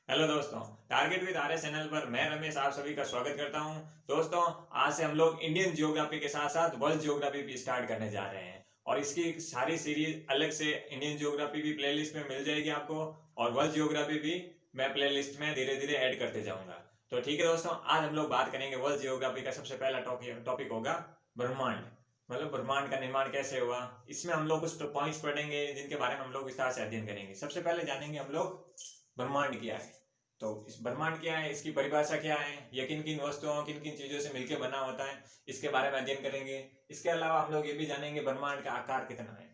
Hello दोस्तों, target with R S channel पर मैं रमेश आप सभी का स्वागत करता हूं। दोस्तों, आज से हम लोग इंडियन जियोग्राफी के साथ साथ वर्ल्ड जियोग्राफी भी स्टार्ट करने जा रहे हैं और इसकी सारी सीरीज अलग से इंडियन जियोग्राफी भी प्लेलिस्ट में मिल जाएगी आपको और वर्ल्ड जियोग्राफी भी मैं प्लेलिस्ट में धीरे धीरे ऐड करते जाऊंगा। तो ठीक है दोस्तों, आज हम लोग बात करेंगे वर्ल्ड जियोग्राफी का। सबसे पहला टॉपिक होगा ब्रह्मांड, मतलब ब्रह्मांड का निर्माण कैसे हुआ। इसमें हम लोग कुछ पॉइंट्स पढ़ेंगे जिनके बारे में हम लोग विस्तार से अध्ययन करेंगे। सबसे पहले जानेंगे हम लोग ब्रह्मांड क्या है। तो इस ब्रह्मांड क्या है, इसकी परिभाषा क्या है, ये किन किन वस्तुओं किन किन चीजों से मिलकर बना होता है, इसके बारे में अध्ययन करेंगे। इसके अलावा हम लोग ये भी जानेंगे ब्रह्मांड का आकार कितना है,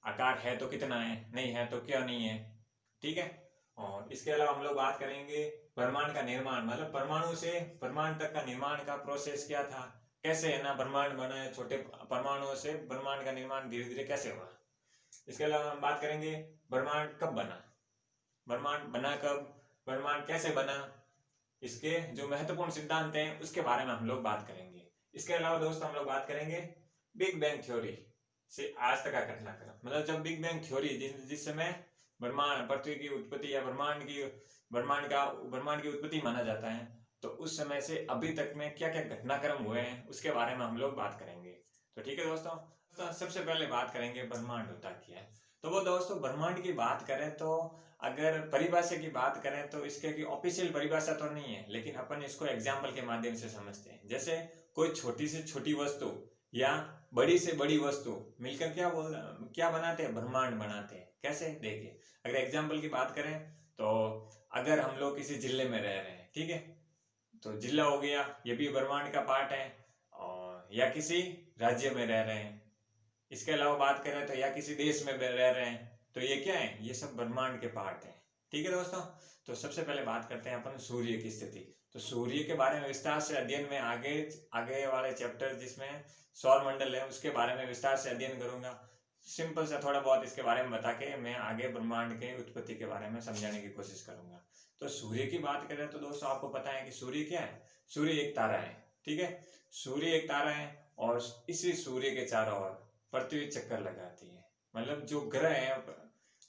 आकार है तो कितना है, नहीं है तो क्यों नहीं है। ठीक है। और इसके अलावा हम लोग बात करेंगे ब्रह्मांड का निर्माण, मतलब परमाणु से ब्रह्मांड तक का निर्माण का प्रोसेस क्या था, कैसे है ना ब्रह्मांड बना है, छोटे परमाणुओं से ब्रह्मांड का निर्माण धीरे धीरे कैसे हुआ। इसके अलावा हम बात करेंगे ब्रह्मांड कब बना, ब्रह्मांड बना कब, ब्रह्मांड कैसे बना, इसके जो महत्वपूर्ण सिद्धांत हैं उसके बारे में हम लोग बात करेंगे। इसके अलावा दोस्तों हम लोग बात करेंगे बिग बैंग थ्योरी से आज तक का घटनाक्रम, मतलब जब बिग बैंग थ्योरी जिस समय ब्रह्मांड पृथ्वी की उत्पत्ति या ब्रह्मांड की उत्पत्ति माना जाता है, तो उस समय से अभी तक में क्या क्या घटनाक्रम हुए हैं उसके बारे में हम लोग बात करेंगे। तो ठीक है दोस्तों, तो सबसे पहले बात करेंगे ब्रह्मांड होता क्या है। तो वो दोस्तों ब्रह्मांड की बात करें तो अगर परिभाषा की बात करें तो इसके की ऑफिशियल परिभाषा तो नहीं है, लेकिन अपन इसको एग्जाम्पल के माध्यम से समझते हैं। जैसे कोई छोटी से छोटी वस्तु या बड़ी से बड़ी वस्तु मिलकर क्या बनाते हैं, ब्रह्मांड बनाते हैं। कैसे, देखिए अगर एग्जाम्पल की बात करें तो अगर हम लोग किसी जिले में रह रहे हैं, ठीक है, तो जिला हो गया, ये भी ब्रह्मांड का पार्ट है। और या किसी राज्य में रह रहे हैं, इसके अलावा बात करें तो या किसी देश में रह रहे हैं, तो ये क्या है, ये सब ब्रह्मांड के पार्ट हैं। ठीक है दोस्तों, तो सबसे पहले बात करते हैं अपन सूर्य की स्थिति। तो सूर्य के बारे में विस्तार से अध्ययन में आगे आगे वाले चैप्टर जिसमें सौर मंडल है उसके बारे में विस्तार से अध्ययन करूंगा। सिंपल सा थोड़ा बहुत इसके बारे में बता के मैं आगे ब्रह्मांड के उत्पत्ति के बारे में समझाने की कोशिश करूंगा। तो सूर्य की बात करें तो दोस्तों आपको पता है कि सूर्य क्या है, सूर्य एक तारा है। ठीक है, सूर्य एक तारा है और इसी सूर्य के चारों ओर पृथ्वी चक्कर लगाती है। मतलब जो ग्रह हैं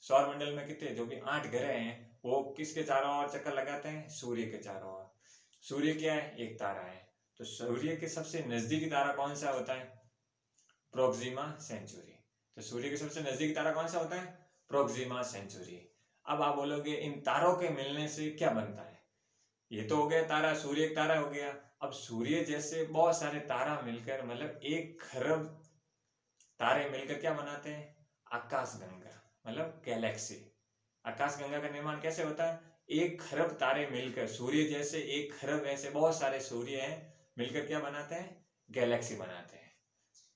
सौर मंडल में कितने, जो भी 8 ग्रह हैं, वो किसके चारों ओर चक्कर लगाते हैं, सूर्य के चारों ओर। सूर्य क्या है, एक तारा है। तो सूर्य के सबसे नजदीकी तारा कौन सा होता है, प्रोक्सिमा सेंचुरी। तो सूर्य के सबसे नजदीकी तारा कौन सा होता है, प्रोक्सिमा सेंचुरी। अब आप बोलोगे इन तारों के मिलने से क्या बनता है, ये तो हो गया तारा, सूर्य एक तारा हो गया। अब सूर्य जैसे बहुत सारे तारा मिलकर, मतलब 1 खरब तारे मिलकर क्या बनाते हैं, आकाशगंगा, मतलब गैलेक्सी। आकाशगंगा का निर्माण कैसे होता है, 1 खरब तारे मिलकर, सूर्य जैसे 1 खरब ऐसे बहुत सारे सूर्य हैं मिलकर क्या बनाते हैं, गैलेक्सी बनाते हैं।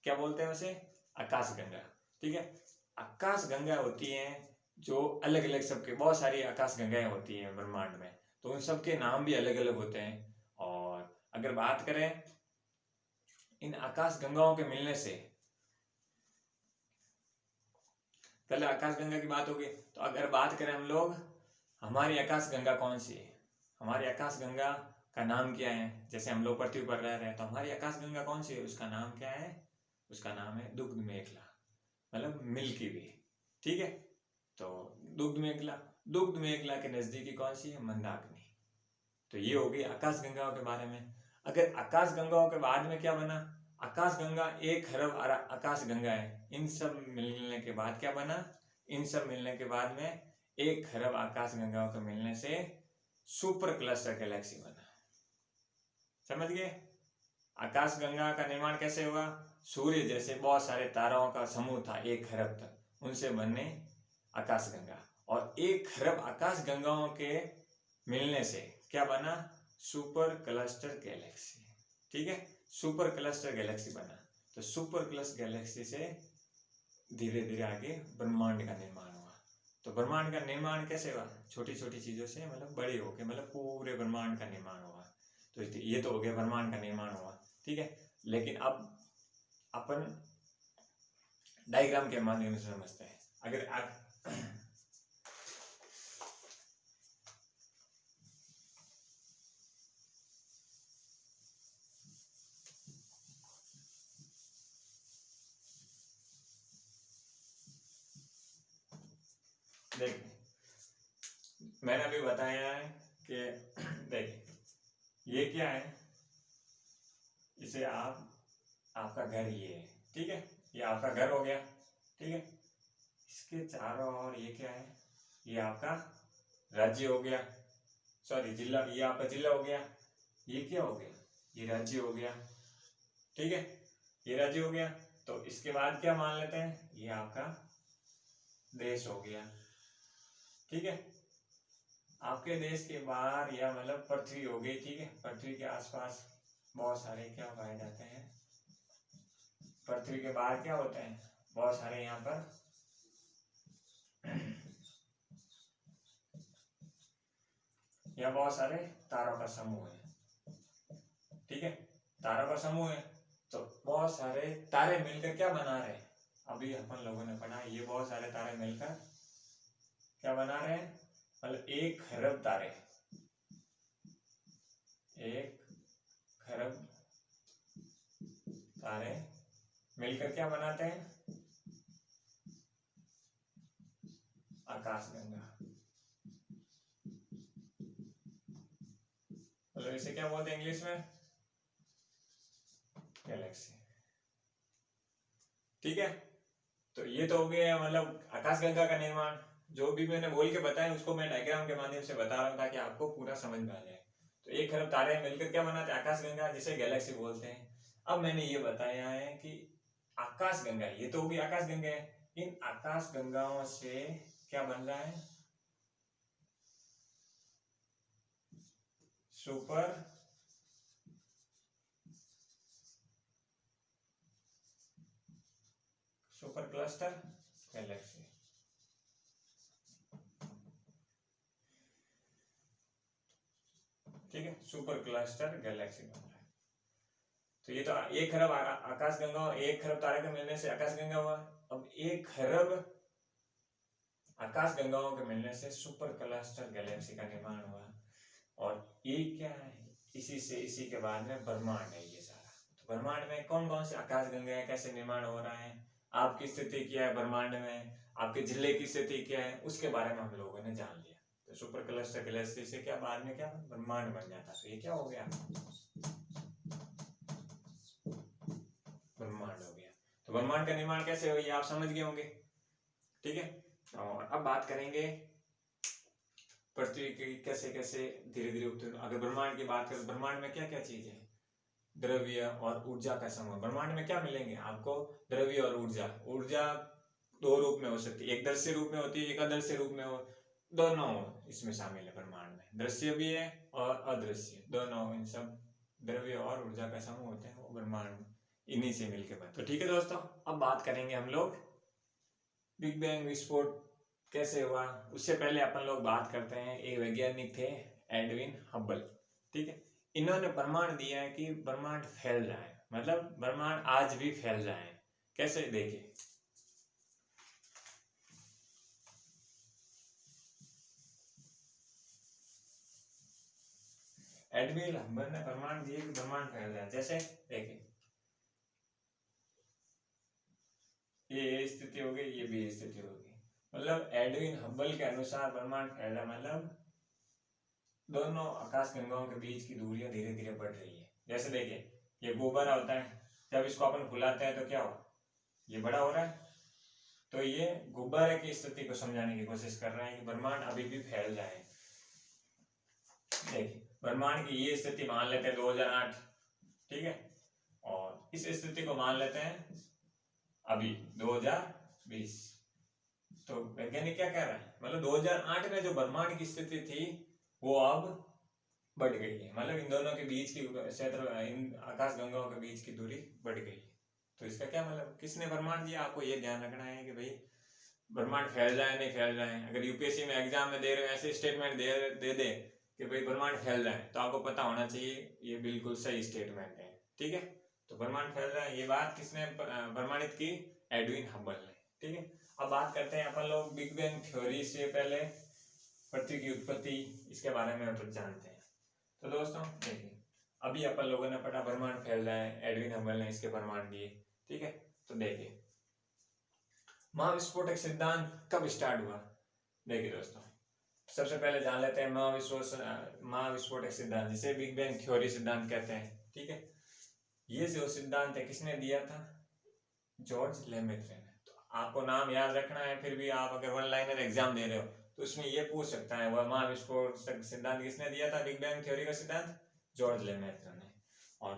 क्या बोलते हैं उसे, आकाशगंगा। ठीक है, आकाशगंगा होती है जो अलग अलग, सबके बहुत सारी आकाशगंगाएं होती हैं ब्रह्मांड में, तो उन सबके नाम भी अलग अलग होते हैं। और अगर बात करें इन आकाशगंगाओं के मिलने से, पहले आकाशगंगा की बात होगी, तो अगर बात करें हम लोग हमारी आकाशगंगा कौन सी है, हमारी आकाशगंगा का नाम क्या है। जैसे हम लोग पृथ्वी पर रह रहे हैं तो हमारी आकाशगंगा कौन सी है, उसका नाम क्या है, उसका नाम है दुग्ध मेखला, मतलब मिल्की वे। ठीक है, तो दुग्ध मेखला के नजदीकी कौन सी है, मंदाकिनी। तो ये हो गई आकाशगंगाओं के बारे में। अगर आकाशगंगाओं के बाद में क्या बना, आकाशगंगा 1 खरब आकाशगंगा है, इन सब मिलने के बाद क्या बना, इन सब मिलने के बाद में 1 खरब आकाशगंगाओं के मिलने से सुपर क्लस्टर गैलेक्सी बना। समझ गए, आकाशगंगा का निर्माण कैसे हुआ, सूर्य जैसे बहुत सारे ताराओं का समूह था 1 खरब तक, उनसे बने आकाशगंगा, और 1 खरब आकाशगंगाओं के मिलने से क्या बना, सुपर क्लस्टर गैलेक्सी। ठीक है, सुपर क्लस्टर गैलेक्सी बना। तो सुपर क्लस्टर गैलेक्सी से धीरे धीरे आगे ब्रह्मांड का निर्माण हुआ। तो ब्रह्मांड का निर्माण कैसे हुआ, छोटी छोटी चीजों से मतलब बड़े होके, मतलब पूरे ब्रह्मांड का निर्माण हुआ। तो ये तो हो गया ब्रह्मांड का निर्माण हुआ। ठीक है, लेकिन अब अपन डायग्राम के माध्यम से समझते हैं। अगर आप देखिए मैंने अभी बताया है कि देखिए ये क्या है, इसे आपका घर ये है, ठीक है, ये आपका घर हो गया, ठीक है। इसके चारों ओर ये क्या है, ये आपका राज्य हो गया, सॉरी जिला, ये आपका जिला हो गया, ये क्या हो गया, ये राज्य हो गया, ठीक है, ये राज्य हो गया। तो इसके बाद क्या मान लेते हैं, ये आपका देश हो गया, ठीक है। आपके देश के बाहर या मतलब पृथ्वी हो गई, ठीक है, पृथ्वी के आसपास बहुत सारे क्या पाए जाते हैं, पृथ्वी के बाहर क्या होते हैं, बहुत सारे यहाँ पर या बहुत सारे तारों का समूह है, ठीक है, तारों का समूह है। तो बहुत सारे तारे मिलकर क्या बना रहे हैं, अभी अपन लोगों ने पढ़ा, ये बहुत सारे तारे मिलकर क्या बना रहे हैं, मतलब 1 खरब तारे, 1 खरब तारे मिलकर क्या बनाते हैं, आकाशगंगा। मतलब इसे क्या बोलते हैं इंग्लिश में, गैलेक्सी, ठीक है। तो ये तो हो गया मतलब आकाशगंगा का निर्माण। जो भी मैंने बोल के बताया उसको मैं डायग्राम के माध्यम से बता रहा हूँ ताकि आपको पूरा समझ में आ जाए। तो 1 खरब तारे मिलकर क्या बनाते हैं, आकाशगंगा, जिसे गैलेक्सी बोलते हैं। अब मैंने ये बताया है कि आकाशगंगा, ये तो होगी आकाशगंगा है, इन आकाशगंगाओं से क्या बन रहा है, सुपर क्लस्टर गैलेक्सी, ठीक है, सुपर क्लस्टर गैलेक्सी बन रहा है। तो ये तो 1 खरब आकाशगंगा, 1 खरब तारे के मिलने से आकाशगंगा हुआ। अब 1 खरब आकाशगंगाओं के मिलने से सुपर क्लस्टर गैलेक्सी का निर्माण हुआ। और ये क्या है, इसी के बाद में ब्रह्मांड है ये सारा। तो ब्रह्मांड में कौन कौन से आकाशगंगाएं कैसे निर्माण हो रहा है, आपकी स्थिति क्या है ब्रह्मांड में, आपके जिले की स्थिति क्या है, उसके बारे में हम लोगों ने जान लिया। तो सुपर क्लस्टर गैलेक्सी से क्या बाद में क्या ब्रह्मांड बन जाता। तो ये क्या हो गया, ब्रह्मांड हो गया। तो ब्रह्मांड का निर्माण कैसे हो, ये आप समझ गए होंगे, ठीक है। और अब बात करेंगे पृथ्वी की कैसे कैसे धीरे धीरे उत्पन्न। अगर ब्रह्मांड की बात करें, ब्रह्मांड में क्या क्या चीज है, द्रव्य और ऊर्जा का समूह। ब्रह्मांड में क्या मिलेंगे आपको, द्रव्य और ऊर्जा। ऊर्जा 2 रूप में हो सकती है, एक दृश्य रूप में होती है, एक अदृश्य रूप में हो, दोनों इसमें शामिल है ब्रह्मांड में, दृश्य भी है और अदृश्य दोनों, इन सब द्रव्य और ऊर्जा का समूह होते हैं वो ब्रह्मांड इन्हीं से मिलकर बनते। तो ठीक है दोस्तों, अब बात करेंगे हम लोग बिग बैंग विस्फोट कैसे हुआ। उससे पहले अपन लोग बात करते हैं, एक वैज्ञानिक थे एडविन हब्बल, ठीक है। इन्होंने प्रमाण दिया है कि ब्रह्मांड फैल रहा है, मतलब ब्रह्मांड आज भी फैल रहा है। कैसे, देखिए एडविन हब्बल ने प्रमाण दिए कि ब्रह्मांड फैल रहा है। जैसे देखिए ये स्थिति हो गई, ये भी स्थिति हो गई, मतलब एडविन हब्बल के अनुसार ब्रह्मांड फैल रहा है, मतलब दोनों आकाश गंगाओं के बीच की दूरियां धीरे धीरे बढ़ रही है। जैसे देखिए ये गुब्बारा होता है, जब इसको अपन फुलाते हैं तो क्या हो, ये बड़ा हो रहा है। तो ये गुब्बारे की स्थिति को समझाने की कोशिश कर रहे हैं कि ब्रह्मांड अभी भी फैल रहा है। देखिए ब्रह्मांड की ये स्थिति मान लेते हैं 2008, ठीक है, और इस स्थिति को मान लेते हैं अभी 2020। तो वैज्ञानिक क्या कह रहा है, मतलब 2008 में जो ब्रह्मांड की स्थिति थी वो अब बढ़ गई है, मतलब इन दोनों के बीच की क्षेत्र, इन आकाश गंगाओं के बीच की दूरी बढ़ गई है। तो इसका क्या मतलब, किसने ब्रह्मांड दिया, आपको ये ध्यान रखना है कि भाई ब्रह्मांड फैल रहा है नहीं फैल रहा है। अगर यूपीएससी में एग्जाम में दे रहे ऐसे स्टेटमेंट दे दे कि भाई ब्रह्मांड फैल रहा है, तो आपको पता होना चाहिए ये बिल्कुल सही स्टेटमेंट है, ठीक है। तो ब्रह्मांड फैल रहा है, ये बात किसने प्रमाणित की, एडविन हब्बल ने, ठीक है। अब बात करते हैं अपन लोग बिग बैंग थ्योरी से पहले पृथ्वी की उत्पत्ति, इसके बारे में तो जानते हैं। तो दोस्तों देखिए अभी अपन लोगों ने पढ़ा ब्रह्मांड फैल रहा है, एडविन हब्बल ने इसके प्रमाण दिए, ठीक है। तो देखिए महाविस्फोटक सिद्धांत कब स्टार्ट हुआ, देखिए दोस्तों सबसे पहले जान लेते हैं महाविस्फोटक सिद्धांत, जिसे बिग बैंग थ्योरी सिद्धांत कहते हैं। ठीक है, ये जो सिद्धांत है किसने दिया था? जॉर्ज लेमेत्र ने। तो आपको नाम याद रखना है, फिर भी आप अगर वन लाइनर एग्जाम दे रहे हो तो उसमें ये पूछ सकता है वह महाविस्फोटक सिद्धांत किसने दिया था? बिग बैंग थ्योरी का सिद्धांत जॉर्ज लेमेत्र ने। और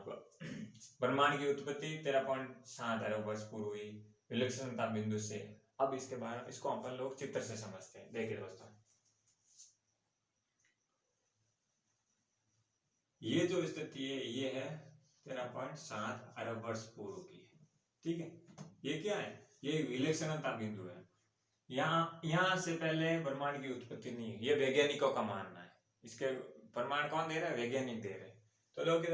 ब्रह्मांड की उत्पत्ति 13.7 अरब वर्ष पूर्व हुई विलक्षणता बिंदु से। अब इसके बारे में इसको अपन लोग चित्र से समझते हैं। देखिए दोस्तों, ये जो स्थिति है ये है 13.7 अरब वर्ष पूर्व की। ठीक है, ये क्या है? ये विलक्षणता बिंदु है। यहाँ से पहले ब्रह्मांड की उत्पत्ति नहीं है, ये वैज्ञानिकों का मानना है। इसके प्रमाण कौन दे रहा है? वैज्ञानिक दे रहे हैं। तो लोग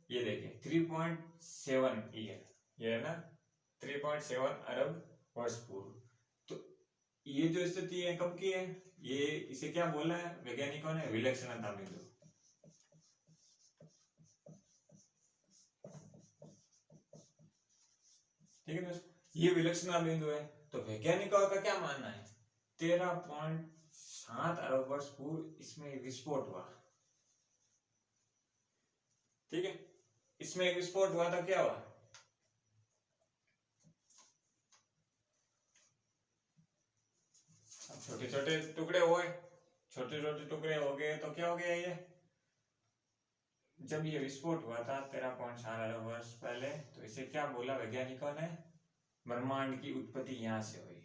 ये देखिए 3.7 ईयर, ये है ना 3.7 अरब वर्ष पूर्व। तो ये जो स्थिति है कब की है? ये इसे क्या बोला है वैज्ञानिकों ने? विलक्षणता बिंदु। ठीक है दोस्तों, ये विलक्षणता बिंदु है। तो वैज्ञानिकों का क्या मानना है? 13.7 अरब वर्ष पूर्व इसमें विस्फोट हुआ। ठीक है, इसमें एक विस्फोट हुआ तो क्या हुआ? छोटे छोटे टुकड़े हुए, छोटे छोटे टुकड़े हो गए तो क्या हो गया? ये जब ये विस्फोट हुआ था 13.7 अरब वर्ष पहले, तो इसे क्या बोला वैज्ञानिकों ने? ब्रह्मांड की उत्पत्ति यहां से हुई।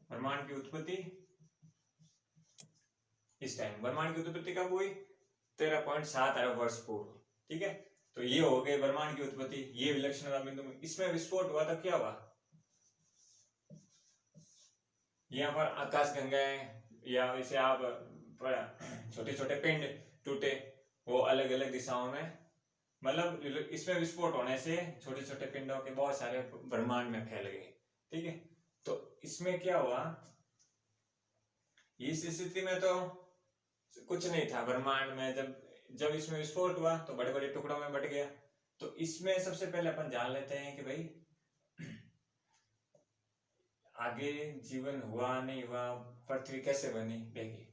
ब्रह्मांड की उत्पत्ति इस टाइम, ब्रह्मांड की उत्पत्ति कब हुई? 13.7 अरब वर्ष पूर्व। ठीक है, तो ये हो गए ब्रह्मांड की उत्पत्ति, ये विलक्षणता बिंदु में इसमें विस्फोट हुआ तो क्या हुआ? यहाँ पर आकाश गंगाएं या इसे आप छोटे छोटे पिंड टूटे, वो अलग अलग दिशाओं में, मतलब इसमें विस्फोट होने से छोटे छोटे पिंडों के बहुत सारे ब्रह्मांड में फैल गए। ठीक है, तो इसमें क्या हुआ? इस स्थिति में तो कुछ नहीं था ब्रह्मांड में। जब इसमें विस्फोट हुआ तो बड़े बड़े टुकड़ों में बट गया। तो इसमें सबसे पहले अपन जान लेते हैं कि भाई आगे जीवन हुआ नहीं हुआ, पृथ्वी कैसे बनी। देखिए,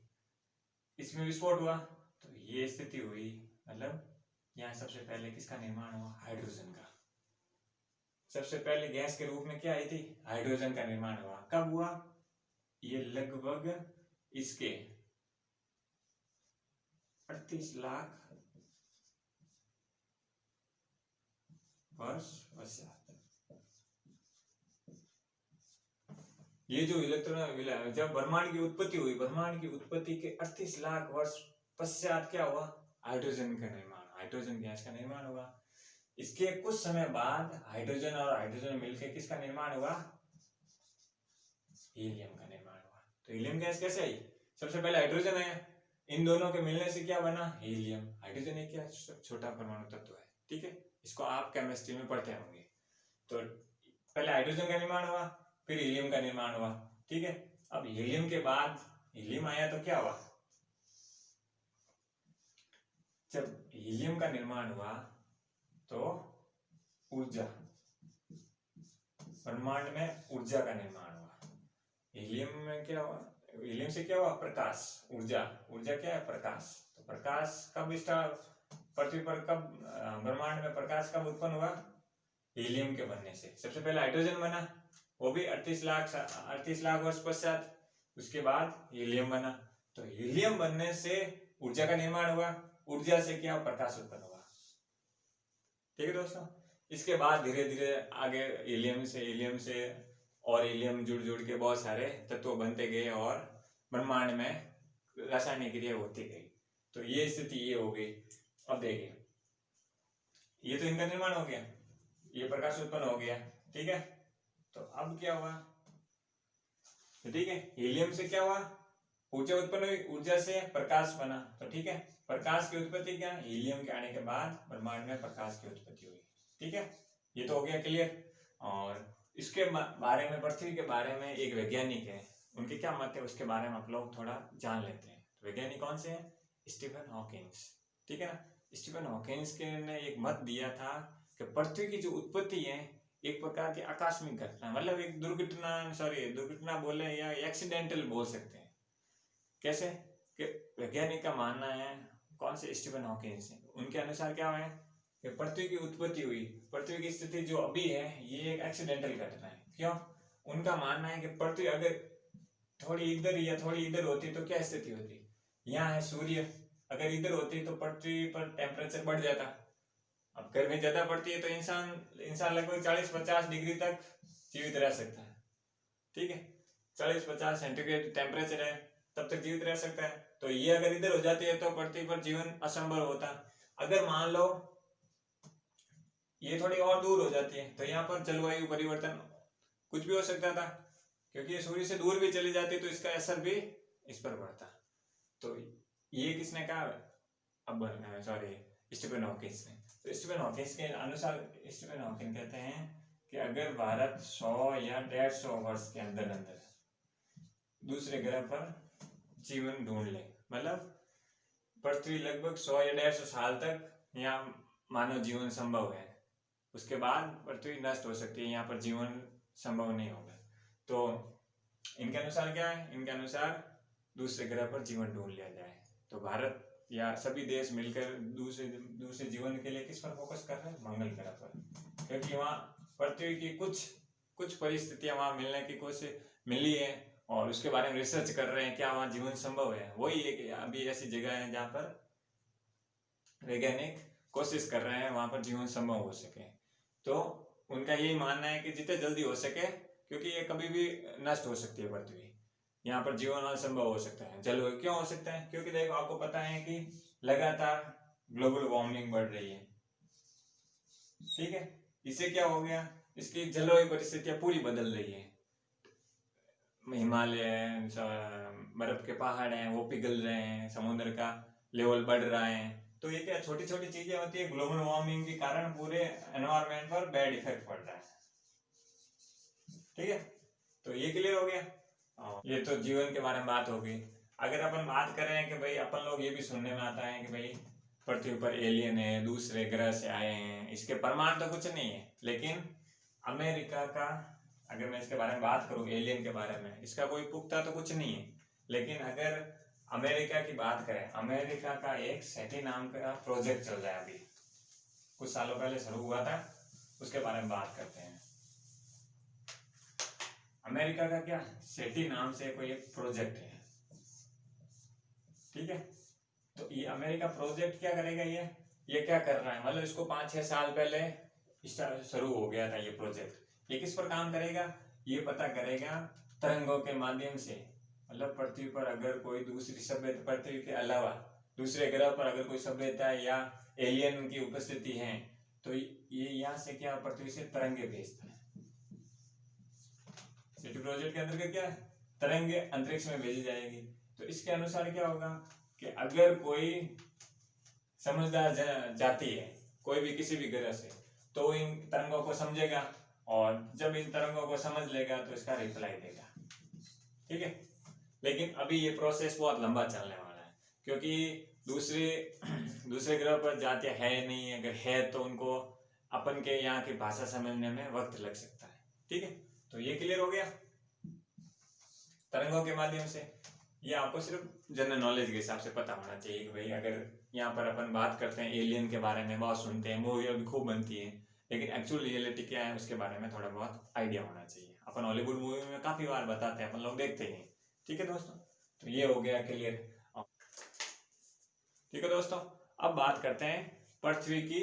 इसमें विस्फोट हुआ तो ये स्थिति हुई, मतलब यहाँ सबसे पहले किसका निर्माण हुआ? हाइड्रोजन का। सबसे पहले गैस के रूप में क्या आई थी? हाइड्रोजन का निर्माण हुआ। कब हुआ? ये लगभग इसके 38 लाख वर्ष पश्चात। ये जो इलेक्ट्रॉन, जब ब्रह्मांड की उत्पत्ति हुई, ब्रह्मांड की उत्पत्ति के 38 लाख वर्ष पश्चात क्या हुआ? हाइड्रोजन का निर्माण, हाइड्रोजन गैस का निर्माण हुआ। इसके कुछ समय बाद हाइड्रोजन और हाइड्रोजन मिलकर किसका निर्माण हुआ? हीलियम का निर्माण हुआ। तो हीलियम गैस कैसे आई? सबसे पहले हाइड्रोजन है, इन दोनों के मिलने से क्या बना? हीलियम। हाइड्रोजन एक क्या छोटा परमाणु तत्व है। ठीक है, इसको आप केमिस्ट्री में पढ़ते होंगे। तो पहले हाइड्रोजन का निर्माण हुआ, फिर हीलियम का निर्माण हुआ। ठीक है, अब हीलियम के बाद हीलियम आया तो क्या हुआ? जब हीलियम का निर्माण हुआ तो ऊर्जा, ब्रह्मांड में ऊर्जा का निर्माण हुआ। हीलियम में क्या हुआ? हीलियम से क्या हुआ? प्रकाश, ऊर्जा। ऊर्जा क्या है? प्रकाश। तो प्रकाश कब पृथ्वी पर, कब ब्रह्मांड में प्रकाश कब उत्पन्न हुआ? हीलियम के बनने से। सबसे पहले हाइड्रोजन बना, वो भी 38 लाख वर्ष पश्चात। उसके बाद हीलियम बना। तो हीलियम बनने से ऊर्जा का निर्माण हुआ, ऊर्जा से क्या? प्रकाश उत्पन्न हुआ। ठीक है दोस्तों, इसके बाद धीरे धीरे आगे हीलियम से और हीलियम जुड़ के बहुत सारे तत्व बनते गए और ब्रह्मांड में रासायनिक क्रिया होती गई। तो ये स्थिति ये हो गई। अब देखिए, ये तो इनका निर्माण हो गया, ये प्रकाश उत्पन्न हो गया। ठीक है, तो अब क्या हुआ? ठीक है, हीलियम से क्या हुआ? ऊर्जा उत्पन्न हुई, ऊर्जा से प्रकाश बना। तो ठीक है, प्रकाश की उत्पत्ति क्या? हीलियम के आने के बाद ब्रह्मांड में प्रकाश की उत्पत्ति हुई। ठीक है, ये तो हो गया क्लियर। और इसके बारे में, पृथ्वी के बारे में एक वैज्ञानिक है, उनके क्या मत है उसके बारे में आप लोग थोड़ा जान लेते हैं। तो वैज्ञानिक कौन से हैं? Stephen Hawkins. ठीक है ना, स्टीफन हॉकिंस ने एक मत दिया था कि पृथ्वी की जो उत्पत्ति है एक प्रकार की आकस्मिक घटना, मतलब एक दुर्घटना बोले या एक्सीडेंटल बोल सकते हैं। कैसे कि वैज्ञानिक का मानना है, कौन से स्टीफन हॉकिंग से, उनके अनुसार क्या है कि पृथ्वी की उत्पत्ति हुई, पृथ्वी की स्थिति जो अभी है ये एक एक्सीडेंटल घटना है। क्यों? उनका मानना है कि पृथ्वी अगर थोड़ी इधर या थोड़ी इधर होती तो क्या स्थिति होती, यहाँ है सूर्य, अगर इधर होती तो पृथ्वी पर टेम्परेचर बढ़ जाता। अब गर्मी ज्यादा पड़ती है तो इंसान लगभग 40-50 डिग्री तक जीवित रह सकता है। ठीक है, 40-50 सेंटीग्रेड टेम्परेचर है, तब तक जीवित रह सकता है। तो ये अगर इधर हो जाती है तो पृथ्वी पर जीवन असंभव होता। अगर मान लो ये थोड़ी और दूर हो जाती है तो यहाँ पर जलवायु परिवर्तन कुछ भी हो सकता था, क्योंकि ये सूर्य से दूर भी चली जाती तो इसका असर भी इस पर पड़ता। तो ये किसने कहा? अब स्टीफन हॉकिंग ने। तो स्टीफन हॉकिंग के अनुसार, स्टीफन हॉकिंग कहते हैं कि अगर भारत 100 या 150 वर्ष के अंदर अंदर दूसरे ग्रह पर जीवन ढूंढ ले, मतलब पृथ्वी लगभग 100 या 150 साल तक यहाँ मानव जीवन संभव है, उसके बाद पृथ्वी नष्ट हो सकती है, यहाँ पर जीवन संभव नहीं होगा। तो इनके अनुसार क्या है? इनके अनुसार दूसरे ग्रह पर जीवन ढूंढ लिया जाए। तो भारत या सभी देश मिलकर दूसरे जीवन के लिए किस पर फोकस कर रहे हैं? मंगल ग्रह पर, क्योंकि वहाँ पृथ्वी की कुछ परिस्थितियां वहाँ मिलने की कोशिश मिली है और उसके बारे में रिसर्च कर रहे हैं, क्या वहाँ जीवन संभव है। वही एक अभी ऐसी जगह है जहाँ पर वैज्ञानिक कोशिश कर रहे हैं वहाँ पर जीवन संभव हो सके। तो उनका यही मानना है कि जितने जल्दी हो सके, क्योंकि ये कभी भी नष्ट हो सकती है पृथ्वी, यहाँ पर जीवन असंभव हो सकता है। जलवायु क्यों हो सकता है? क्योंकि देखो आपको पता है कि लगातार ग्लोबल वार्मिंग बढ़ रही है। ठीक है, इससे क्या हो गया? इसकी जलवायु परिस्थितियां पूरी बदल रही है। हिमालय, बर्फ के पहाड़ हैं वो पिघल रहे हैं, समुद्र का लेवल बढ़ रहा है। तो ये क्या छोटी छोटी चीजें होती है, ग्लोबल वार्मिंग के कारण पूरे एनवायरमेंट पर बैड इफेक्ट पड़ रहा है। ठीक है, तो ये क्लियर हो गया। ये तो जीवन के बारे में बात होगी। अगर अपन बात करें कि भाई अपन लोग ये भी सुनने में आता है कि भाई पृथ्वी पर एलियन है, दूसरे ग्रह से आए हैं, इसके प्रमाण तो कुछ नहीं है, लेकिन अमेरिका का, अगर मैं इसके बारे में बात करूं एलियन के बारे में, इसका कोई पुख्ता तो कुछ नहीं है। लेकिन अगर अमेरिका की बात करें, अमेरिका का एक सेटी नाम का प्रोजेक्ट चल रहा है, अभी कुछ सालों पहले शुरू हुआ था, उसके बारे में बात करते हैं। अमेरिका का क्या सेटी नाम से कोई एक प्रोजेक्ट है। ठीक है, तो ये अमेरिका प्रोजेक्ट क्या करेगा? ये क्या कर रहा है, मतलब इसको 5-6 साल पहले शुरू हो गया था ये प्रोजेक्ट। ये किस पर काम करेगा? ये पता करेगा तरंगों के माध्यम से, मतलब पृथ्वी पर अगर कोई दूसरी सभ्यता, पृथ्वी के अलावा दूसरे ग्रह पर अगर कोई सभ्यता या एलियन की उपस्थिति है, तो ये यहाँ से क्या पृथ्वी से तरंगे भेजता है। सिटी प्रोजेक्ट के अंतर्गत क्या है? तरंगे अंतरिक्ष में भेजी जाएगी। तो इसके अनुसार क्या होगा कि अगर कोई समझदार जाति है कोई भी किसी भी ग्रह से, तो इन तरंगों को समझेगा और जब इन तरंगों को समझ लेगा तो इसका रिप्लाई देगा। ठीक है, लेकिन अभी ये प्रोसेस बहुत लंबा चलने वाला है, क्योंकि दूसरे ग्रह पर जातियां है नहीं, अगर है तो उनको अपन के यहाँ की भाषा समझने में वक्त लग सकता है। ठीक है, तो ये क्लियर हो गया तरंगों के माध्यम से। ये आपको सिर्फ जनरल नॉलेज के हिसाब से पता होना चाहिए कि भाई अगर यहाँ पर अपन बात करते हैं एलियन के बारे में, बहुत सुनते हैं, मूवियाँ भी खूब बनती है, लेकिन एक्चुअल रियलिटी क्या है उसके बारे में थोड़ा बहुत आइडिया होना चाहिए। अपन हॉलीवुड मूवी में काफी बार बताते हैं, अपन लोग देखते ही हैं। ठीक है दोस्तों, तो ये हो गया क्लियर। ठीक है दोस्तों, अब बात करते हैं पृथ्वी की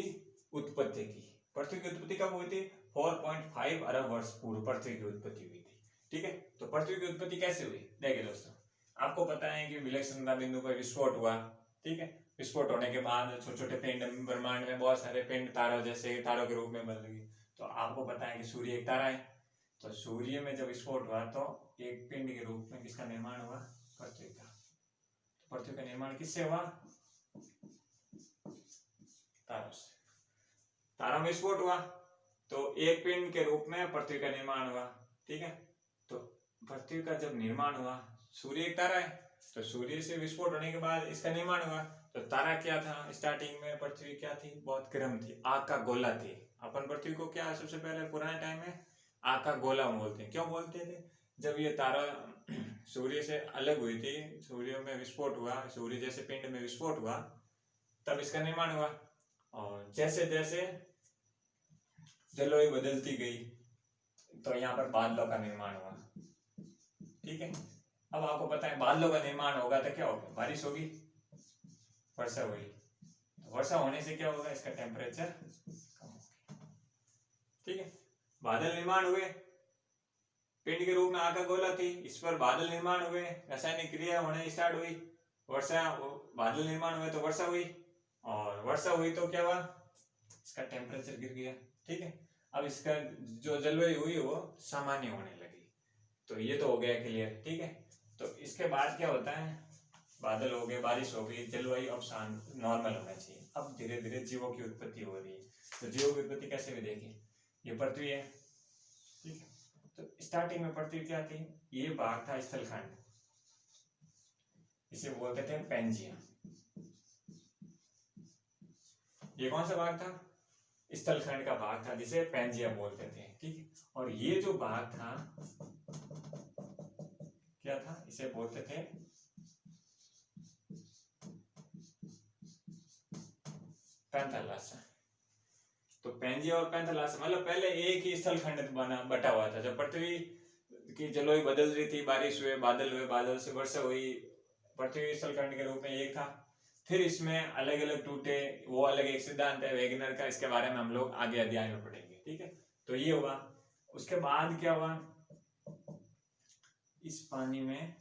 उत्पत्ति की। पृथ्वी की उत्पत्ति कब हुई थी? 4.5 अरब वर्ष पूर्व पृथ्वी की उत्पत्ति हुई थी। ठीक है, तो पृथ्वी की उत्पत्ति कैसे हुई? देखिए दोस्तों, आपको पता है कि विलक्षणता बिंदु पर विस्फोट हुआ। ठीक है, विस्फोट होने के बाद छोटे छोटे पिंड, ब्रह्मांड में बहुत सारे पिंड तारों जैसे तारों के रूप में बन गए। तो आपको पता है कि सूर्य एक तारा है, तो सूर्य में जब विस्फोट हुआ तो एक पिंड के रूप में किसका निर्माण हुआ? पृथ्वी का। तो पृथ्वी का निर्माण किससे हुआ? तारों से। तारों में विस्फोट हुआ तो एक पिंड के रूप में पृथ्वी का निर्माण हुआ। ठीक है, तो पृथ्वी का जब निर्माण हुआ, सूर्य एक तारा है, तो सूर्य से विस्फोट होने के बाद इसका निर्माण हुआ। तो तारा क्या था? स्टार्टिंग में पृथ्वी क्या थी? बहुत गर्म थी, आग का गोला थी। अपन पृथ्वी को क्या सबसे पहले पुराने टाइम में आग का गोला बोलते हैं। क्यों बोलते थे? जब ये तारा सूर्य से अलग हुई थी, सूर्य में विस्फोट हुआ, सूर्य जैसे पिंड में विस्फोट हुआ, तब इसका निर्माण हुआ। और जैसे जैसे जलवायु बदलती गई तो यहाँ पर बादलों का निर्माण हुआ। ठीक है, अब आपको पता है बादलों का निर्माण होगा तो क्या होगा? बारिश होगी, वर्षा हुई। तो वर्षा होने से क्या होगा? इसका टेम्परेचर कम होगा। ठीक है, बादल निर्माण हुए, पिंड के रूप में आग का गोला थी, इस पर बादल निर्माण हुए, रासायनिक क्रिया होने स्टार्ट हुई, वर्षा, बादल निर्माण हुए तो वर्षा हुई, और वर्षा हुई तो क्या हुआ? इसका टेम्परेचर गिर गया। ठीक है, अब इसका जो जलवायु हुई वो सामान्य होने लगी। तो ये तो हो गया क्लियर। ठीक है, तो इसके बाद क्या होता है? बादल हो गए, बारिश हो गई, जलवायु अब शांत नॉर्मल होना चाहिए। अब धीरे धीरे जीवों की उत्पत्ति हो रही है। तो जीवों की उत्पत्ति कैसे भी देखिए, ये पृथ्वी है। ठीक है, तो स्टार्टिंग में पृथ्वी क्या थी? ये भाग था स्थलखंड, इसे बोलते थे पैंजिया। ये कौन सा भाग था? स्थलखंड का भाग था, जिसे पैंजिया बोलते थे। ठीक है, और ये जो भाग था क्या था? इसे बोलते थे पैंथालस। तो पैंजिया और पैंथालस मतलब पहले एक ही स्थलखंड बटा हुआ था। जब पृथ्वी की जलवायु बदल रही थी, बारिश हुए, बादल से वर्षा हुई, पृथ्वी स्थलखंड के रूप में एक था। फिर इसमें अलग अलग टूटे, वो अलग एक सिद्धांत है वेगनर का, इसके बारे में हम लोग आगे अध्याय में पढ़ेंगे। ठीक है, तो ये हुआ। उसके बाद क्या हुआ? इस पानी में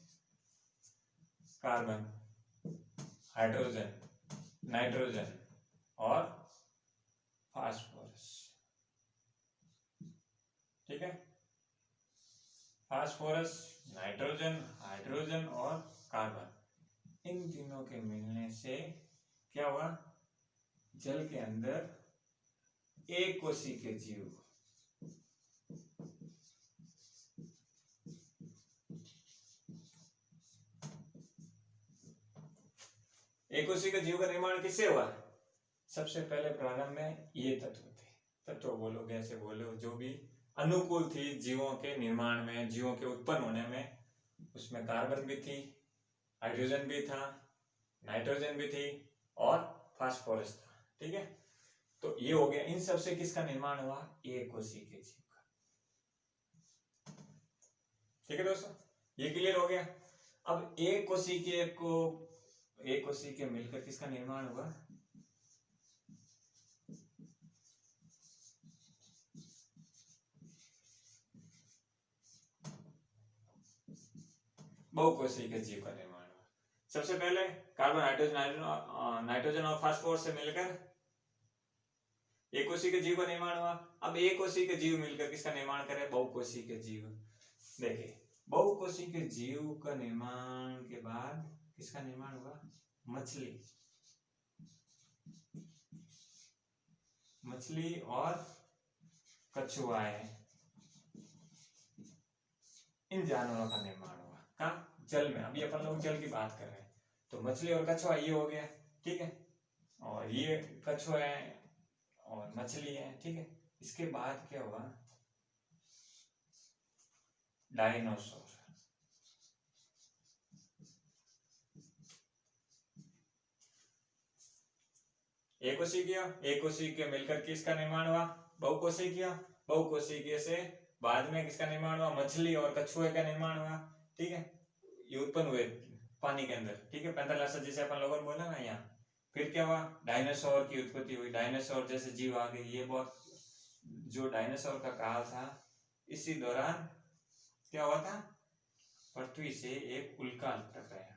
कार्बन, हाइड्रोजन, नाइट्रोजन और फास्फोरस। ठीक है, फास्फोरस, नाइट्रोजन, हाइड्रोजन और कार्बन, इन तीनों के मिलने से क्या हुआ? जल के अंदर एक कोशिकीय जीव, एक कोशिकीय जीव का निर्माण किससे हुआ? सबसे पहले प्रारंभ में ये तत्व थे, तत्व बोलो, गैसे बोलो, जो भी अनुकूल थी जीवों के निर्माण में, जीवों के उत्पन्न होने में। उसमें कार्बन भी थी, हाइड्रोजन भी था, नाइट्रोजन भी थी और फास्फोरस था। ठीक है, तो ये हो गया। इन सब से किसका निर्माण हुआ? एक कोशिकीय जीव का। ठीक है दोस्तों, ये क्लियर हो गया। अब एक कोशिकीय मिलकर किसका निर्माण हुआ? बहुकोशिकीय जीव का निर्माण हुआ। सबसे पहले कार्बन, हाइड्रोजन, नाइट्रोजन और फास्फोरस से मिलकर एक कोशिकीय जीव का निर्माण हुआ। अब एक कोशिकीय जीव मिलकर किसका निर्माण करे? बहुकोशिकीय जीव। देखिए, बहुकोशिकीय जीव का निर्माण के बाद किसका निर्माण हुआ? मछली और कछुआए, इन जानवरों का निर्माण हुआ। कहाँ? जल में। अभी अपन लोग जल की बात कर रहे हैं, तो मछली और कछुआ ये हो गया। ठीक है, और ये कछुआ है और मछली है। ठीक है, इसके बाद क्या हुआ? डायनासोर। एक कोशिकीय मिलकर किसका निर्माण हुआ? बहुकोशिकीय से बाद में किसका निर्माण हुआ? मछली और कछुए का निर्माण हुआ। ठीक है, ये उत्पन्न हुए पानी के अंदर। ठीक है, पैंथालस जिसे अपन लोगों ने बोला ना यहाँ। फिर क्या हुआ? डायनासोर की उत्पत्ति हुई, डायनासोर जैसे जीव आ गए। ये बहुत, जो डायनासोर का काल था, इसी दौरान क्या हुआ था? पृथ्वी से एक उल्का टकराया।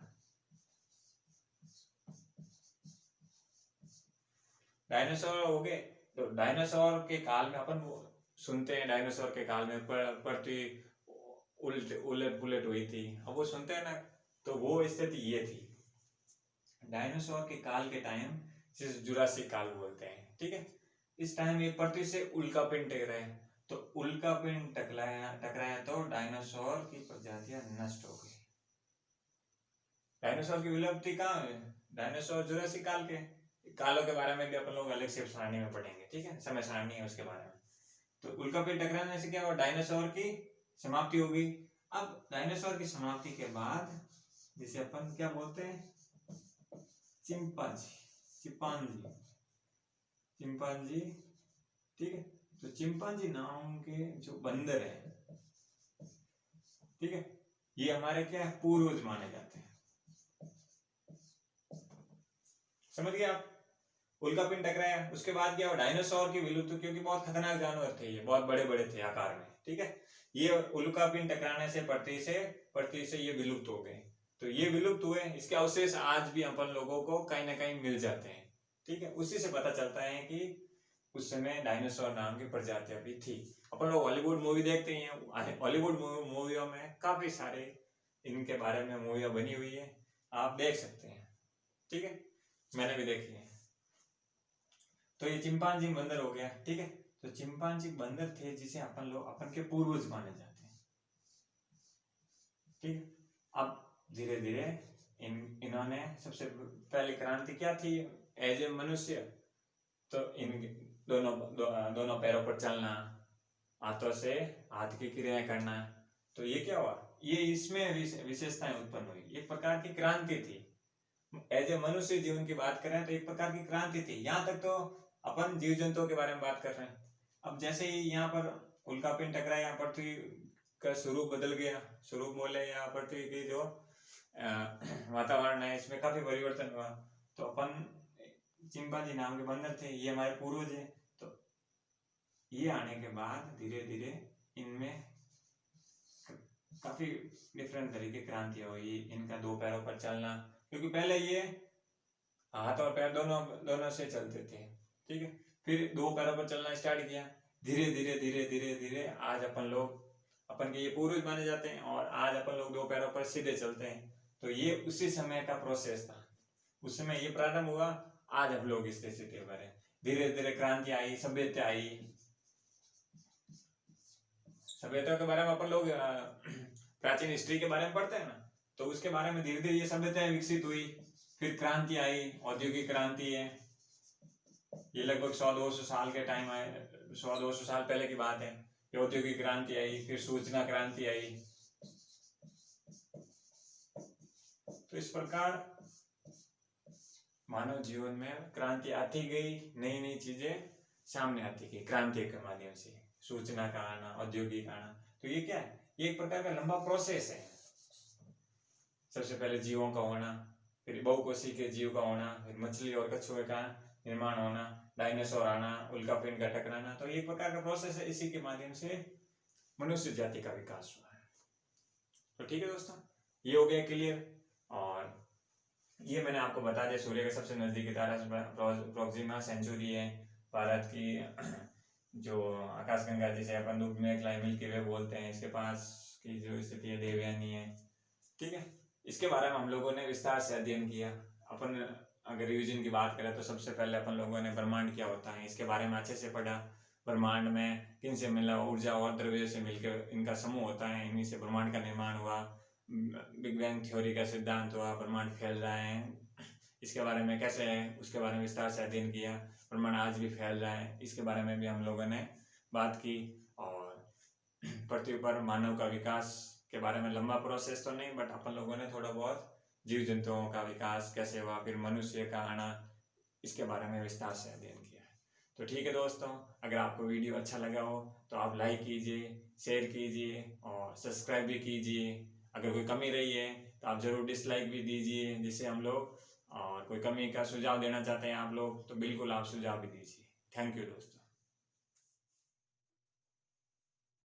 डायनासोर हो गए। तो डायनासोर के काल में अपन सुनते हैं, डायनासोर के काल में पृथ्वी उलट पुलट हुई थी। अब वो सुनते हैं ना, तो वो स्थिति ये थी। डायनासोर के काल के टाइम जिसे जुरासिक काल बोलते हैं। ठीक है, इस टाइम ये पृथ्वी से उल्का पिंड टकराए। तो उल्का पिंड टकराया तो डायनासोर की प्रजातियां नष्ट हो गई। डायनासोर की विलुप्ति कहाँ है? डायनासोर जुरासिक काल के। कालों के बारे में भी अपन लोग अलग से सारणी में पढ़ेंगे, ठीक है, समय सारणी है उसके बारे में। तो उल्कापिंड टकराने से क्या हुआ, डायनासोर की समाप्ति हो गई। अब डायनासोर की समाप्ति के बाद जिसे अपन क्या बोलते हैं, चिंपांजी, चिंपांजी, ठीक है। तो चिंपांजी नाम के जो बंदर है, ठीक है, ये हमारे क्या है, पूर्वज माने जाते हैं। समझ गए आप। उल्कापिंड टकराया, उसके बाद क्या हुआ, डायनासोर की विलुप्त, क्योंकि बहुत खतरनाक जानवर थे, ये बहुत बड़े बड़े थे आकार में, ठीक है। ये उल्कापिंड टकराने से पृथ्वी से ये विलुप्त हो गए। तो ये विलुप्त हुए, इसके अवशेष आज भी अपन लोगों को कहीं ना कहीं मिल जाते हैं, ठीक है। उसी से पता चलता है कि उस समय डायनासोर नाम की प्रजातियां भी थी। अपन लोग हॉलीवुड मूवी देखते हैं, हॉलीवुड मूवियों में काफी सारे इनके बारे में मूवियां बनी हुई है, आप देख सकते हैं, ठीक है, मैंने भी देखी है। तो ये चिंपांजी बंदर हो गया, ठीक है। तो चिंपांजी बंदर थे जिसे अपन के पूर्वज माने जाते हैं, ठीक है। अब धीरे धीरे इन्होंने सबसे पहली क्रांति क्या थी, एज ए मनुष्य, तो इन दोनों पैरों पर चलना, हाथों से हाथ की क्रियाएं करना। तो ये क्या हुआ, ये इसमें विशेषताएं उत्पन्न हुई, एक प्रकार की क्रांति थी। एज ए मनुष्य जीवन की बात करें तो एक प्रकार की क्रांति थी। यहाँ तक तो अपन जीव जंतुओं के बारे में बात कर रहे हैं। अब जैसे ही यहाँ पर उल्कापिंड टकराया, यहाँ पृथ्वी का स्वरूप बदल गया, स्वरूप बोले यहाँ पृथ्वी की जो वातावरण है इसमें काफी परिवर्तन हुआ। तो अपन चिंपांजी नाम के बंदर थे, ये हमारे पूर्वज है। तो ये आने के बाद धीरे धीरे इनमें काफी डिफरेंट तरीके क्रांतियां हुई। इनका दो पैरों पर चलना, क्योंकि पहले ये हाथ और पैर दोनों से चलते थे, ठीक है। फिर दो पैरों पर चलना स्टार्ट किया, धीरे धीरे धीरे धीरे धीरे आज अपन के ये पूर्वज माने जाते हैं, और आज अपन लोग दो पैरों पर सीधे चलते हैं। तो ये उसी समय का प्रोसेस था, उस समय ये प्रारंभ हुआ, आज हम लोग इस स्थिति पर है। धीरे धीरे क्रांति आई, सभ्यता आई। सभ्यता के बारे में अपन लोग प्राचीन हिस्ट्री के बारे में पढ़ते हैं ना, तो उसके बारे में धीरे धीरे ये सभ्यताएं विकसित हुई। फिर क्रांति आई, औद्योगिक क्रांति है, ये लगभग 100-200 साल के टाइम आए, 100-200 साल पहले की बात है। ये औद्योगिक क्रांति आई, फिर सूचना क्रांति आई। तो इस प्रकार मानव जीवन में क्रांति आती गई, नई नई चीजें सामने आती गई क्रांति के माध्यम से, सूचना का आना, औद्योगिक आना। तो ये क्या है, ये एक प्रकार का लंबा प्रोसेस है। सबसे पहले जीवों का होना, फिर बहुकोषीय के जीव का होना, फिर मछली और कछुए का निर्माण होना, डायनासोर आना, उल्कापिंड का टकराना। तो एक प्रकार का प्रोसेस है, इसी के माध्यम से मनुष्य जाति का विकास हुआ है। तो ठीक है दोस्तों, ये हो गया क्लियर। और ये मैंने आपको बता दिया, सूर्य के सबसे नजदीकी तारा प्रोक्सिमा सेंचुरी है, भारत की जो आकाशगंगा जिसे अपन धूप में मिल्की वे बोलते हैं, इसके पास की जो स्थिति है देवयानी है, ठीक है। इसके बारे में हम लोगों ने विस्तार से अध्ययन किया। अपन अगर रिवीजन की बात करें तो सबसे पहले अपन लोगों ने ब्रह्मांड क्या होता है इसके बारे में अच्छे से पढ़ा। ब्रह्मांड में किन से मिला, ऊर्जा और द्रव्य से मिलकर इनका समूह होता है, इन्हीं से ब्रह्मांड का निर्माण हुआ। बिग बैंग थ्योरी का सिद्धांत हुआ, ब्रह्मांड फैल रहा है, इसके बारे में कैसे है उसके बारे में विस्तार से अध्ययन किया। ब्रह्मांड आज भी फैल रहा है, इसके बारे में भी हम लोगों ने बात की। और पृथ्वी पर मानव का विकास के बारे में लंबा प्रोसेस तो नहीं, बट अपन लोगों ने थोड़ा बहुत जीव जंतुओं का विकास कैसे हुआ, फिर मनुष्य का आना, इसके बारे में विस्तार से अध्ययन किया है। तो ठीक है दोस्तों, अगर आपको वीडियो अच्छा लगा हो तो आप लाइक कीजिए, शेयर कीजिए और सब्सक्राइब भी कीजिए। अगर कोई कमी रही है तो आप ज़रूर डिसलाइक भी दीजिए, जिससे हम लोग, और कोई कमी का सुझाव देना चाहते हैं आप लोग तो बिल्कुल आप सुझाव भी दीजिए। थैंक यू दोस्तों।